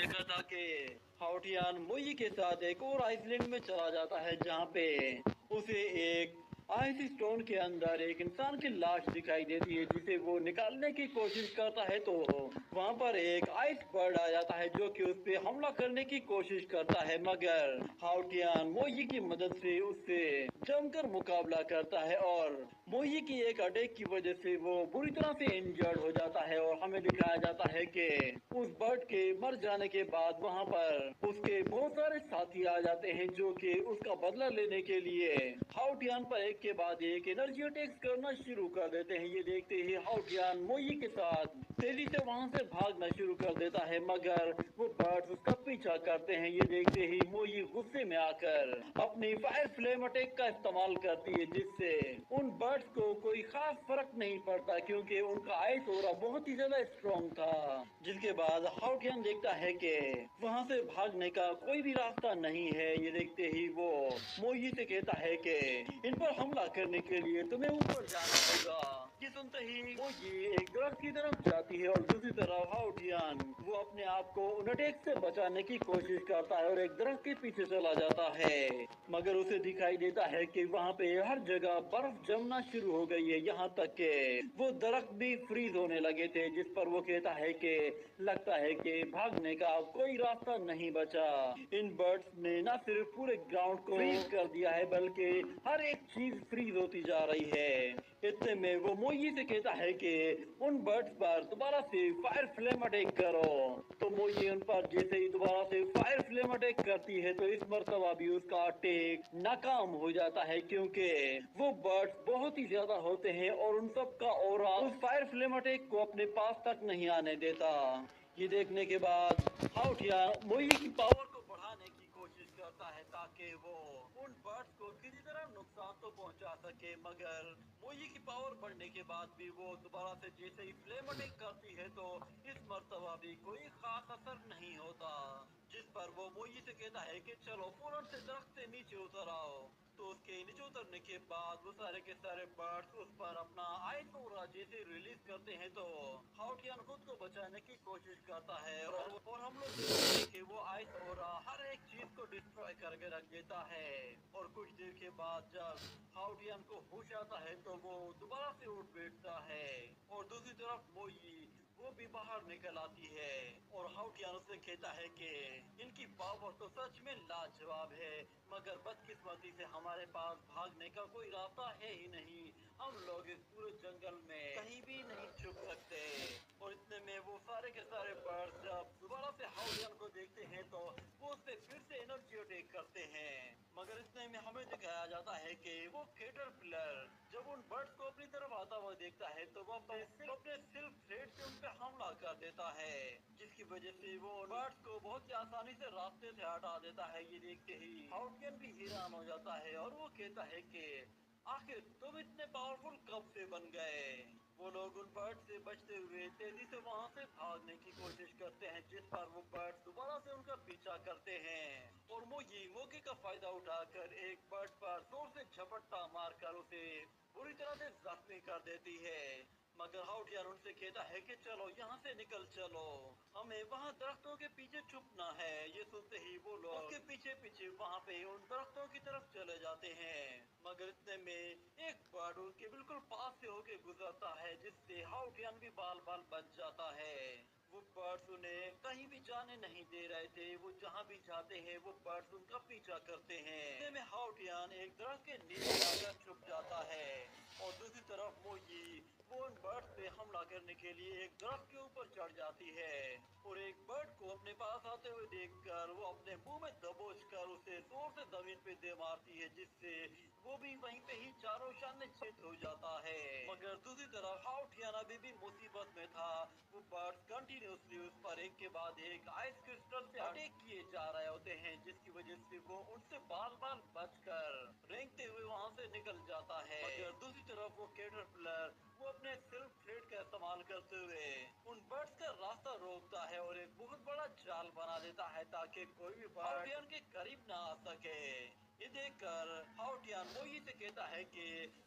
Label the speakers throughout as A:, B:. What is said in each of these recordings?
A: देखा था कि हाउटियान मोई के साथ एक और आइसलैंड में चला जाता है जहाँ पे उसे एक आइस स्टोन के अंदर एक इंसान की लाश दिखाई देती है जिसे वो निकालने की कोशिश करता है तो वहाँ पर एक आइस बर्ड आ जाता है जो कि उस पे हमला करने की कोशिश करता है मगर हाउटियान मोई की मदद से उससे जमकर मुकाबला करता है और मोई की एक अटैक की वजह से वो बुरी तरह से इंजर्ड हो जाता है और हमें दिखाया जाता है कि उस बर्ड के मर जाने के बाद वहाँ पर उसके बहुत सारे साथी आ जाते हैं जो कि उसका बदला लेने के लिए हाउटियान पर एक के बाद एक एनर्जी अटैक्स करना शुरू कर देते हैं। ये देखते ही हाउटियान मोई के साथ तेजी से वहाँ से भागना शुरू कर देता है मगर वो बर्ड्स उसका पीछा करते हैं। ये देखते ही मोई गुस्से में आकर अपनी फायर फ्लेम अटैक का इस्तेमाल करती है जिससे उन बर्ड्स को कोई खास फर्क नहीं पड़ता क्योंकि उनका आइस ऑरा बहुत ही ज्यादा स्ट्रॉन्ग था। जिसके बाद हाउटियान देखता है कि वहाँ से भागने का कोई भी रास्ता नहीं है। ये देखते ही वो मोई से कहता है कि इन पर हमला करने के लिए तुम्हें ऊपर जाना होगा। ये सुनते ही मोई एक दरख्त की तरफ जाती है और दूसरी तरफ हाउटियान वो अपने आप को उन अटैक से बचाने की कोशिश करता है और एक दरख्त के पीछे चला जाता है मगर उसे दिखाई देता है कि वहाँ पे हर जगह बर्फ जमना शुरू हो गई है यहाँ तक कि वो दरख्त भी फ्रीज होने लगे थे जिस पर वो कहता है कि लगता है कि भागने का अब कोई रास्ता नहीं बचा। इन बर्ड्स ने न सिर्फ पूरे ग्राउंड को फ्रीज कर दिया है बल्कि हर एक चीज फ्रीज होती जा रही है। इतने में वो मोई से कहता है कि उन बर्ड्स पर दोबारा से फायर फ्लेम अटैक करो तो मोई उन पर जैसे ही दोबारा से फायर फ्लेम अटैक करती है तो इस मर्तबा भी उसका अटैक नाकाम हो जाता है क्योंकि वो बर्ड्स बहुत ही ज्यादा होते हैं और उन सब का ऑरा उस फायर फ्लेम अटैक को अपने पास तक नहीं आने देता। ये देखने के बाद हाउटियान मोई की पावर को बढ़ाने की कोशिश करता है ताकि वो उन बर्ड्स को किसी तरह नुकसान तो पहुंचा सके मगर मोई की पावर बढ़ने के बाद भी वो दोबारा से जैसे ही फ्लेम अटैक करती है तो इस मर्तबा भी कोई खास असर नहीं होता। जिस पर वो मोई से कहता है कि चलो फौरन से दरख्त से नीचे उतर आओ। तो उसके नीचे उतरने के बाद वो सारे के सारे बर्ड्स उस पर अपना आइस ऑरा जैसे रिलीज करते हैं तो हाउटियान खुद को बचाने की कोशिश करता है और हम लोग देखते हैं कि वो आइस ऑरा हर एक चीज को डिस्ट्रॉय करके रख देता है। और कुछ देर के बाद जब हाउटियान को होश आता है तो वो दोबारा से उठ बैठता है और दूसरी तरफ मोई वो भी बाहर निकल आती है और हाउटियान उससे कहता है कि इनकी पावर तो सच में लाजवाब है मगर बदकिस्मती से हमारे पास भागने का कोई रास्ता है ही नहीं। हम लोग इस पूरे जंगल में कहीं भी नहीं छुप सकते। और इतने में वो सारे के सारे बर्ड्स जब दोबारा से हाउटियान को देखते हैं तो वो उस पे फिर से एनर्जी अटैक करते हैं मगर इतने में हमें दिखाया जाता है कि वो कैटरपिलर जब उन बर्ड्स को अपनी तरफ आता हुआ देखता है तो वो अपने सिल्क थ्रेड से उन पे हमला कर देता है जिसकी वजह से वो बर्ड्स को बहुत ही आसानी से रास्ते से हटा देता है। ये देखते ही हाउटियन भी हैरान हो जाता है और वो कहता है कि आखिर तुम इतने पावरफुल कब से बन गए। वो लोग उन बर्ड से बचते हुए तेजी से वहाँ से भागने की कोशिश करते हैं जिस पर वो बर्ड दोबारा से उनका पीछा करते हैं और वो ये मौके का फायदा उठाकर एक बर्ड पर जोर से झपट्टा मारकर उसे बुरी तरह से जख्मी कर देती है मगर हाउटियान उनसे कहता है कि चलो यहाँ से निकल चलो हमें वहाँ दरख्तों के पीछे छुपना है। ये सुनते ही वो लोग उसके पीछे पीछे वहाँ पे उन दरख्तों की तरफ चले जाते हैं मगर इतने में एक बर्ड उनके बिल्कुल पास से होके गुजरता है जिससे हाउटियान भी बाल बाल बच जाता है। वो बर्ड्स उन्हें कहीं भी जाने नहीं दे रहे थे। वो जहाँ भी जाते हैं वो बर्ड्स उनका पीछा करते हैं। इतने में हाउटियान एक दरख्त के नीचे आकर छुप जाता है और दूसरी तरफ मोई वो उन बर्ड्स पे हमला करने के लिए एक दरख्त के ऊपर चढ़ जाती है और एक बर्ड को अपने पास आते हुए देखकर वो अपने मुंह में दबोच कर उसे जोर से जमीन पे दे मारती है जिससे वो भी वहीं पे ही चारों शान चित हो जाता है। मगर दूसरी तरफ हाउटियान अभी भी मुसीबत में था। वो बर्ड्स कंटिन्यूसली उस पर एक के बाद एक आइस क्रिस्टल से अटैक किए जा रहे होते हैं जिसकी वजह से वो उनसे बाल बाल बचकर रेंगते हुए वहाँ से निकल जाता है। मगर दूसरी तरफ वो कैटरपिलर वो अपने सिल्क थ्रेड का इस्तेमाल करते हुए उन बर्ड्स का रास्ता रोकता है और एक बहुत बड़ा जाल बना देता है ताकि कोई भी बर्ड हाउटियान के करीब ना आ सके। ये देखकर हाउटियान मोई से कहता है कि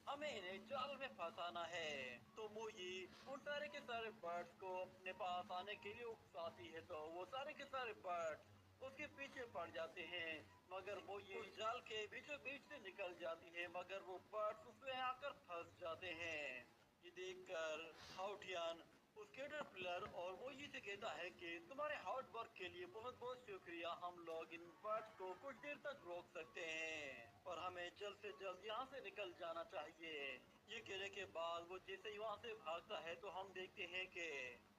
A: हमें इन्हें जाल में फंसाना है। तो मोई उन सारे के सारे बर्ड्स को अपने पास आने के लिए उकसाती है, तो वो सारे के सारे बर्ड्स उसके पीछे पड़ जाते हैं, मगर मोई उस जाल के बीचों बीच से निकल जाती है, मगर वो बर्ड्स उसमें आकर फंस जाते हैं। ये देखकर हाउटियान उस कैटरपिलर और वो ये से कहता है कि तुम्हारे हार्ड वर्क के लिए बहुत बहुत शुक्रिया, हम लोग इन बर्ड्स को कुछ देर तक रोक सकते हैं, पर हमें जल्द से जल्द यहाँ से निकल जाना चाहिए। ये कहने के बाद वो जैसे ही वहाँ से भागता है तो हम देखते हैं कि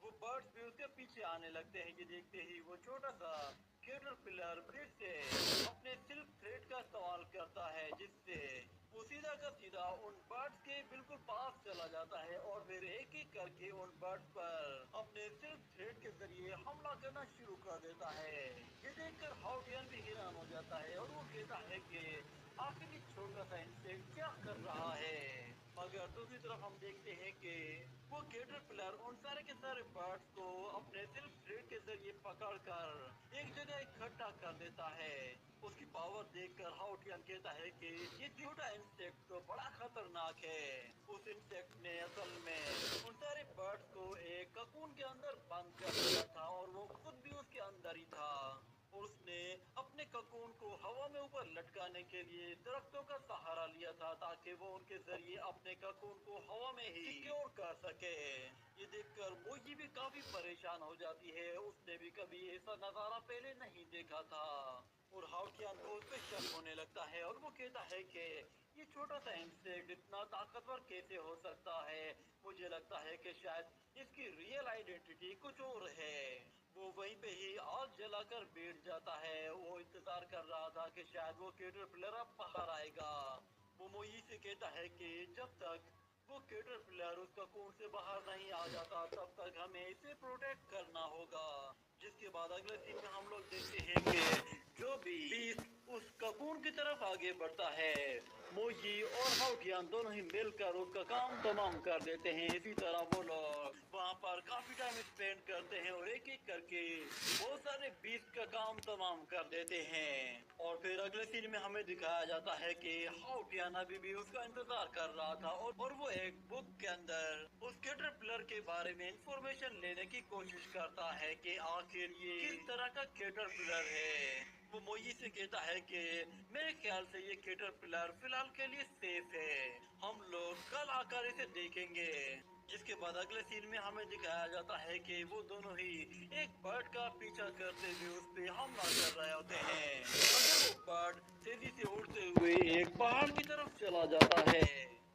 A: वो बर्ड्स भी उसके पीछे आने लगते हैं। ये देखते ही वो छोटा सा कैटरपिलर फिर से अपने सिल्क थ्रेड का इस्तेमाल करता है, जिससे वो सीधा का सीधा उन बर्ड्स के बिल्कुल पास चला जाता है और फिर एक एक करके उन बर्ड्स पर अपने सिल्क थ्रेड के जरिए हमला करना शुरू कर देता है। ये देखकर हाउटियन भी हैरान हो जाता है और वो कहता है कि आखिर ये छोटा सा इंसेक्ट क्या कर रहा है। मगर दूसरी तरफ हम देखते हैं कि वो कैटरपिलर उन सारे के सारे बर्ड्स को अपने सिल्क थ्रेड के जरिए पकड़कर एक जगह इकट्ठा कर देता है। उसकी पावर देखकर हाउटियन कहता है कि ये छोटा इंसेक्ट तो बड़ा खतरनाक है। उस इंसेक्ट ने असल में उन सारे बर्ड्स को एक ककून के अंदर बंद कर दिया था और वो खुद भी उसके अंदर ही था। और उसने अपने ककून को हवा में ऊपर लटकाने के लिए दरख्तों का सहारा लिया था, ताकि वो उनके जरिए अपने ककून को हवा में ही सिक्योर कर सके। ये देखकर मोई भी काफी परेशान हो जाती है, उसने भी कभी ऐसा नजारा पहले नहीं देखा था। और हाउटियान को उस पे शक होने लगता है और वो कहता है कि ये छोटा सा इंसेक्ट इतना ताकतवर कैसे हो सकता है। मुझे लगता है कि शायद इसकी रियल आइडेंटिटी कुछ और है। वो वहीं पे ही आग जलाकर बैठ जाता है। वो इंतजार कर रहा था कि शायद वो कैटरपिलर अब बाहर आएगा। वो मोई से कहता है कि जब तक वो कैटरपिलर उसका कोन से बाहर नहीं आ जाता तब तक हमें इसे प्रोटेक्ट करना होगा। जिसके बाद अगले सीन में हम लोग देखते हैं कि जो भी बीस्ट उस ककून की तरफ आगे बढ़ता है, मोजी और हाउटियान दोनों ही मिलकर उसका काम तमाम कर देते हैं। इसी तरह वो लोग वहाँ पर काफी टाइम स्पेंड करते हैं और एक एक करके बहुत सारे बीस्ट का काम तमाम कर देते हैं। और फिर अगले सीन में हमें दिखाया जाता है कि हाउटियान अभी भी उसका इंतजार कर रहा था और वो एक बुक के अंदर उस कैटरपिलर के बारे में इंफॉर्मेशन लेने की कोशिश करता है कि आखिर ये किस तरह का कैटरपिलर है। वो मोई से कहता है कि मेरे ख्याल से ये कैटरपिलर फिलहाल के लिए सेफ है, हम लोग कल आकर इसे देखेंगे। जिसके बाद अगले सीन में हमें दिखाया जाता है कि वो दोनों ही एक बर्ड का पीछा करते हुए उस पे हमला कर रहे होते हैं, मगर वो बर्ड तेजी से उड़ते हुए एक पहाड़ की तरफ चला जाता है।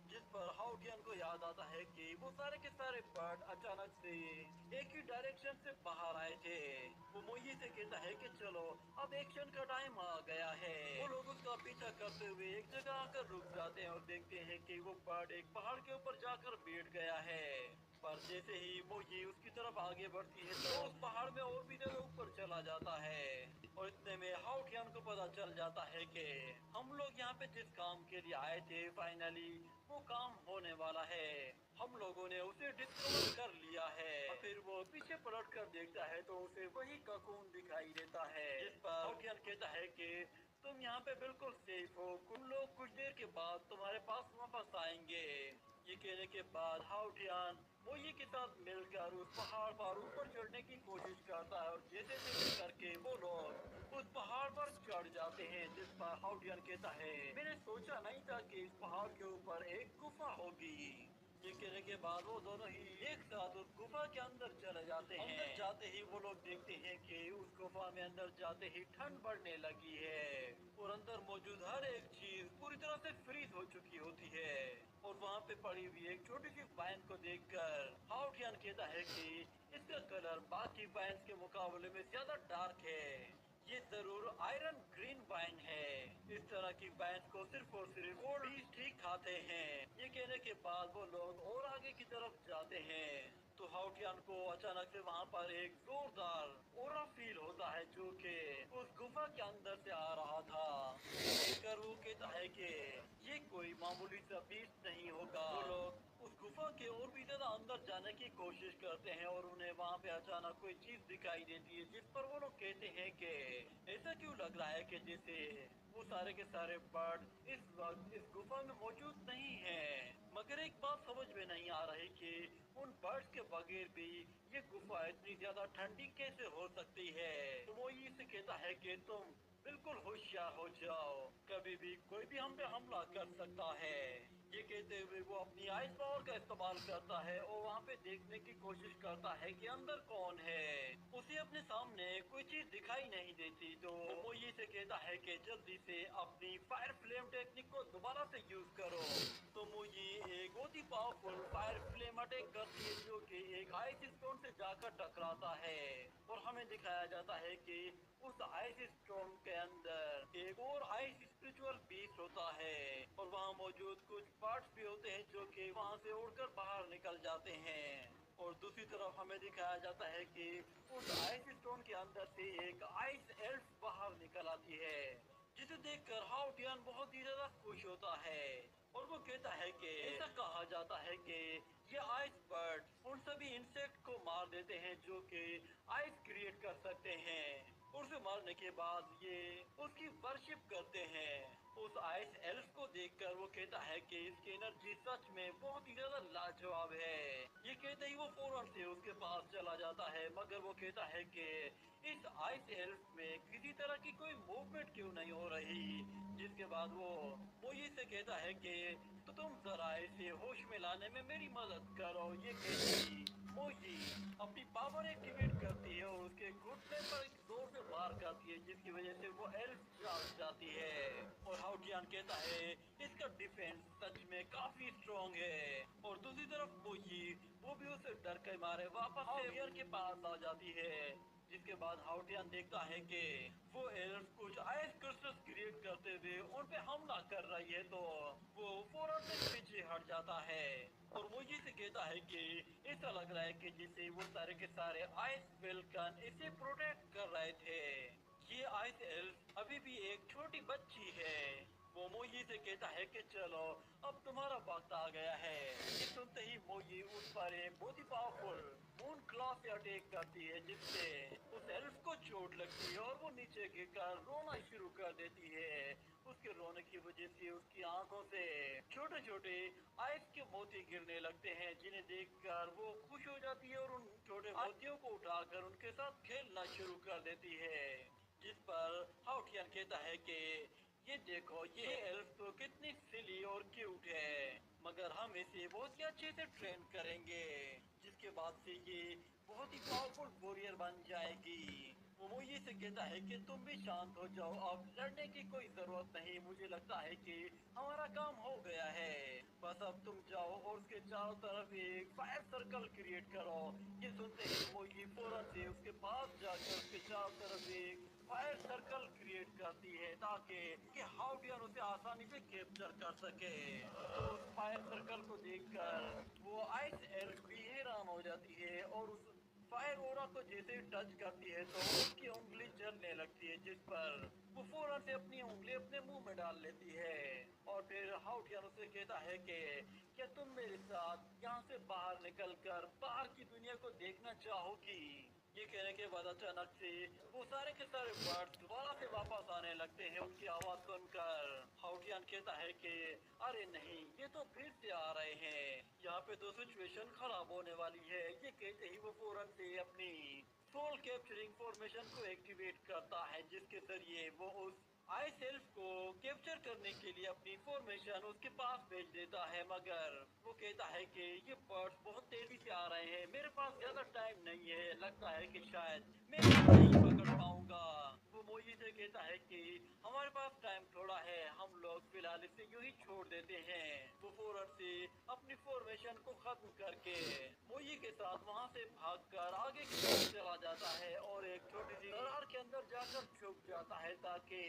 A: जिस पर हाउटियन को याद आता है कि वो सारे के सारे बर्ड अचानक से एक ही डायरेक्शन से बाहर आए थे। वो मोई से कहता है कि चलो अब एक्शन का टाइम आ गया है। वो लोग उसका पीछा करते हुए एक जगह आकर रुक जाते हैं और देखते हैं कि वो बर्ड एक पहाड़ के ऊपर जाकर बैठ गया है। पर जैसे ही वो ये उसकी तरफ आगे बढ़ती है तो उस पहाड़ में और भी ज्यादा ऊपर चला जाता है। और इतने में हाउटियन को पता चल जाता है कि हम लोग यहाँ पे जिस काम के लिए आए थे फाइनली वो काम होने वाला है। हम लोगों ने उसे डिस्कवर कर लिया है। और फिर वो पीछे पलट कर देखता है तो उसे वही ककून दिखाई देता है, जिस पर हाउटियन कहता है कि तुम यहाँ पे बिल्कुल सेफ हो, तुम लोग कुछ देर के बाद तुम्हारे पास वापस आएंगे। ये कहने के बाद हाउटियन मोई के साथ मिलकर उस पहाड़ पर ऊपर चढ़ने की कोशिश करता है और जैसे तैसे करके वो लोग उस पहाड़ पर चढ़ जाते हैं। जिस पर हाउटियन कहता है मैंने सोचा नहीं था कि इस पहाड़ के ऊपर एक गुफा होगी। ये कहने के बाद वो दोनों ही एक साथ उस गुफा के अंदर चले जाते हैं। अंदर जाते ही वो लोग देखते हैं कि उस गुफा में अंदर जाते ही ठंड बढ़ने लगी है और अंदर मौजूद हर एक चीज पूरी तरह से फ्रीज हो चुकी होती है। और वहाँ पे पड़ी हुई एक छोटी सी वाइन को देखकर हाउटियन कहता है कि इसका कलर बाकी वाइन्स के मुकाबले में ज्यादा डार्क है, ये जरूर आयरन ग्रीन वाइन है। इस तरह की वाइन को सिर्फ और सिर्फ ओल्ड ईस्ट ही खाते हैं। ये कहने के बाद वो लोग और आगे की तरफ जाते हैं तो हाउटियन को अचानक से वहाँ पर एक जोरदार ओरा फील होता है जो कि उस गुफा के अंदर से आ रहा था। देखकर वो कहता है कि ये कोई मामूली सा बीस्ट नहीं होगा। वो लोग उस गुफा के और भी ज्यादा अंदर जाने की कोशिश करते हैं और उन्हें वहाँ पे अचानक कोई चीज दिखाई देती है जिस पर वो लोग कहते हैं कि ऐसा क्यों लग रहा है कि जैसे वो सारे के सारे बर्ड इस वक्त इस गुफा में मौजूद नहीं है। मगर एक बात समझ में नहीं आ रही कि उन बर्ड्स के बगैर भी ये गुफा इतनी ज्यादा ठंडी कैसे हो सकती है। तो वो ये से कहता है कि तुम बिल्कुल होशियार हो जाओ, कभी भी कोई भी हम पे हमला कर सकता है। ये कहते हुए वो अपनी आइस पावर का इस्तेमाल करता है और वहाँ पे देखने की कोशिश करता है कि अंदर कौन है। उसे अपने सामने कोई चीज दिखाई नहीं देती तो वो ये से कहता है कि जल्दी से अपनी फायर फ्लेम टेक्निक को दोबारा से यूज करो। तो मुझे एक बहुत ही पावरफुल फायर फ्लेम अटैक करती है जो कि एक आइस स्टोन से जाकर टकराता है और हमें दिखाया जाता है कि उस आइस स्टोन के अंदर एक और आइस स्पिरिचुअल बीस्ट होता है और वहाँ मौजूद कुछ पार्ट्स भी होते हैं जो कि वहाँ से उड़कर बाहर निकल जाते हैं। और दूसरी तरफ हमें दिखाया जाता है कि उस आइस स्टोन के अंदर से एक आइस एल्फ बाहर निकल आती है जिसे देखकर हाउटियन बहुत ही ज्यादा खुश होता है और वो कहता है कि ऐसा कहा जाता है कि ये आइस बर्ड उन सभी इंसेक्ट को मार देते हैं जो कि आइस क्रिएट कर सकते हैं। उसे मारने के बाद ये उसकी वर्शिप करते हैं। उस आइस एल्फ को देखकर वो कहता है कि इसकी एनर्जी सच में बहुत ही ज्यादा लाजवाब है। ये कहते ही वो फौरन से उसके पास चला जाता है मगर वो कहता है कि इस आइस एल्फ में किसी तरह की कोई मूवमेंट क्यों नहीं हो रही। जिसके बाद वो ये से कहता है कि तो तुम जरा इसे होश में लाने में मेरी मदद करो। ये कहती मोजी अपनी पावर एक्टिवेट करती है और उसके घुटने पर एक जोर से वार करती है जिसकी वजह से वो एल्फ जाग जाती है। और हाउटियन कहता है इसका डिफेंस सच में काफी स्ट्रॉन्ग है। और दूसरी तरफ मोजी वो भी उसे डर के मारे वापस हाउटियन के पास आ जाती है। जिसके बाद हाउटियन देखता है कि वो एल्फ कुछ आइस क्रिस्टल्स क्रिएट करते हुए उन पे हमला कर रही है तो वो फौरन से पीछे हट जाता है। और वो ये से कहता है कि ऐसा लग रहा है कि जैसे वो सारे के सारे आइस वेलकन इसे प्रोटेक्ट कर रहे थे। ये आइस एल्फ अभी भी एक छोटी बच्ची है। वो मोई से कहता है कि चलो अब तुम्हारा वक्त आ गया है। ये सुनते ही मोई उस पर एक बहुत ही पावरफुल मून क्लॉ से अटैक करती है जिससे उस एल्फ को चोट लगती है और वो नीचे गिरकर रोना शुरू कर देती है। उसके रोने की वजह से उसकी आंखों से छोटे छोटे आइस के मोती गिरने लगते हैं जिन्हें देखकर वो खुश हो जाती है और उन छोटे मोतियों को उठाकर उनके साथ खेलना शुरू कर देती है। जिस पर हाउटियन कहता है कि ये देखो ये एल्फ तो कितनी सिली और क्यूट है मगर हम इसे बहुत ही अच्छे से ट्रेन करेंगे जिसके बाद से ये बहुत ही पावरफुल वॉरियर बन जाएगी। वो ये से कहता है कि तुम भी शांत हो जाओ, अब लड़ने की कोई जरूरत नहीं। मुझे लगता है कि हमारा काम हो गया है, बस अब तुम जाओ और उसके चारों तरफ एक फायर सर्कल क्रिएट करो। ये सुनते ही मोई फौरन से उसके पास जाकर उसके चारों तरफ एक फायर सर्कल क्रिएट करती है ताकि कि हाउटियन उसे आसानी से कैप्चर कर सके। तो उस फायर सर्कल को देखकर वो आइस एल्फ भी हैरान हो जाती है और उस फायर ओरा को जैसे ही टच करती है तो उसकी उंगली जलने लगती है जिस पर वो फौरन से अपनी उंगली अपने मुंह में डाल लेती है। और फिर हाउटियन उसे कहता है कि क्या तुम मेरे साथ यहाँ से बाहर निकलकर बाहर की दुनिया को देखना चाहोगी। ये कहने के बाद अचानक से वो सारे के सारे बर्ड्स दोबारा से वापस आने लगते हैं उनकी आवाज सुनकर। हाउटियन कहता है कि अरे नहीं ये तो फिर से आ रहे हैं, यहाँ पे तो सिचुएशन खराब होने वाली है। ये कहते ही वो फौरन से अपनी सोल कैप्चरिंग फॉर्मेशन को एक्टिवेट करता है जिसके जरिए वो उस आइस एल्फ को कैप्चर करने के लिए अपनी फॉर्मेशन उसके पास भेज देता है मगर वो कहता है कि ये बर्ड्स बहुत तेजी से आ रहे हैं, मेरे पास ज्यादा टाइम नहीं है, लगता है कि शायद मैं इन्हें नहीं पकड़ पाऊंगा। वो मोजी से कहता है कि हमारे पास टाइम थोड़ा है, हम लोग फिलहाल इसे यूं ही छोड़ देते हैं। वो फौरन से अपनी फॉर्मेशन को खत्म करके मोई के साथ वहां से भागकर आगे की तरफ चला जाता है और एक छोटी सी दरार के अंदर जाकर छुप जाता है ताकि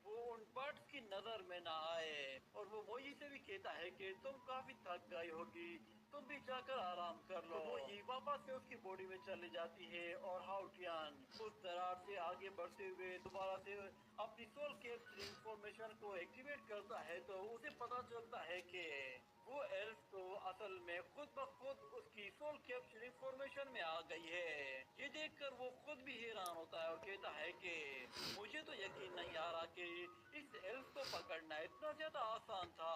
A: वो उन बर्ड्स की नजर में ना आए। और वो मोई से भी कहता है कि तुम काफी थक गई होगी, तुम भी जाकर आराम कर लो। तो मोई वापस से उसकी बॉडी में चली जाती है और हाउटियन उस दरार से आगे बढ़ते हुए दोबारा से अपनी सोल कैप्चरिंग फॉर्मेशन को एक्टिवेट करता है तो उसे पता चलता है कि वो एल्फ तो असल में खुद ब खुद उसकी सोल कैप्चरिंग फॉर्मेशन में आ गई है। ये देखकर वो खुद भी हैरान होता है और कहता है कि मुझे तो यकीन नहीं आ रहा कि इस एल्फ को पकड़ना इतना ज्यादा आसान था।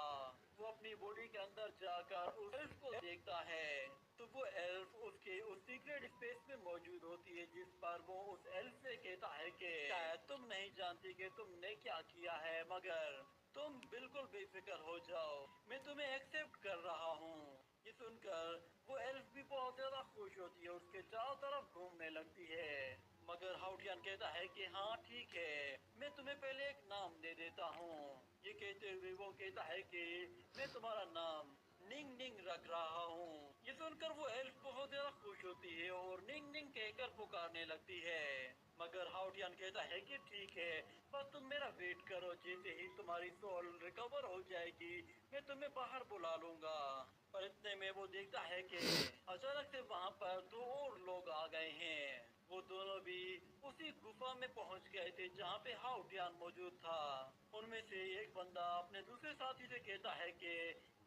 A: वो अपनी बॉडी के अंदर जाकर उस एल्फ को देखता है तो वो एल्फ उसके उस सीक्रेट स्पेस में मौजूद होती है, जिस पर वो उस एल्फ से कहता है कि शायद तुम नहीं जानती कि तुमने क्या किया है, मगर तुम बिल्कुल बेफिक्र हो जाओ, मैं तुम्हें एक्सेप्ट कर रहा हूँ। ये सुनकर वो एल्फ भी बहुत ज्यादा खुश होती है, उसके चारों तरफ घूमने लगती है। मगर हाउटियन कहता है कि हाँ ठीक है, मैं तुम्हें पहले एक नाम दे देता हूँ। ये कहते हुए वो कहता है कि मैं तुम्हारा नाम निंग निंग रख रहा हूँ। ये सुनकर वो एल्फ बहुत ज्यादा खुश होती है और निंग निंग कहकर पुकारने लगती है। मगर हाउटियन कहता है कि ठीक है, बस तुम मेरा वेट करो, जैसे ही तुम्हारी सोल रिकवर हो जाएगी मैं तुम्हें बाहर बुला लूंगा। पर इतने में वो देखता है कि अचानक से वहाँ पर दो और लोग आ गए हैं। वो दोनों भी उसी गुफा में पहुँच गए थे जहाँ पे हाउटियन मौजूद था। उनमें से एक बंदा अपने दूसरे साथी से कहता है कि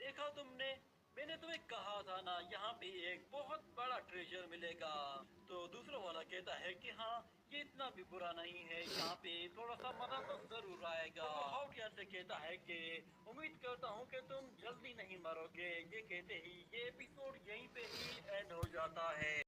A: देखा तुमने, मैंने तुम्हें कहा था ना यहाँ पे एक बहुत बड़ा ट्रेजर मिलेगा। तो दूसरा वाला कहता है कि हाँ, ये इतना भी बुरा नहीं है, यहाँ पे थोड़ा सा मजा तो जरूर आएगा। तो वो हाउटियन से कहता है कि उम्मीद करता हूँ कि तुम जल्दी नहीं मरोगे। ये कहते ही ये एपिसोड यहीं पे ही एंड हो जाता है।